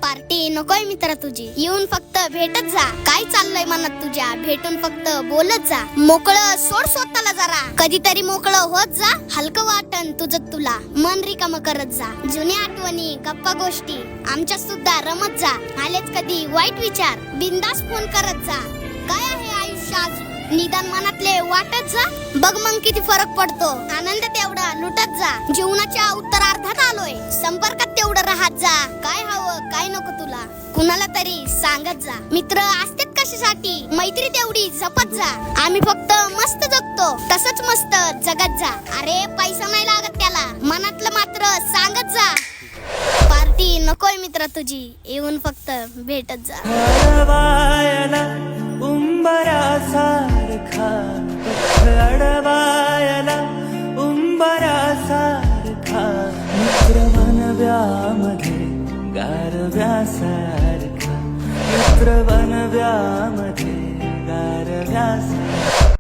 Party नकोय मित्रा तुझी, येऊन फक्त भेटत जा. काय चाललंय मनात तुझ्या, भेटून फक्त बोलत जा. मोकळं सोड स्वतःला जरा, कधीतरी मोकळं होत जा. हलकं वाटन तुझं तुला, मन रिकाम करत जा. जुन्या आठवणी गप्पा गोष्टी आमच्या सुद्धा रमत जा. आलेच कधी वाईट विचार, बिंदास फोन करत जा. काय आहे आयुष्यात निदान मनातले वाटत जा. बघ मग किती फरक पडतो, आनंद तेवढा लुटत जा. जीवनाच्या उत्तरार्धात आलोय, संपर्कात तेवढं राहत जा. काय हवं काय नको तुला कुणाला तरी सांगत जा. मित्र असतात कशासाठी, मैत्री तेवढी जपत जा. आम्ही फक्त मस्त जगतो, तसंच मस्त जगत जा. अरे पैसा नाही लागत त्याला, मनातलं मात्र सांगत जा. पार्टी नकोय मित्रा तुझी, येऊन फक्त भेटत जा. उंबरासारखा अडवायला उंबरासारखा मित्र बनव्यामध्ये गारव्यासारखा मित्र बनव्यामध्ये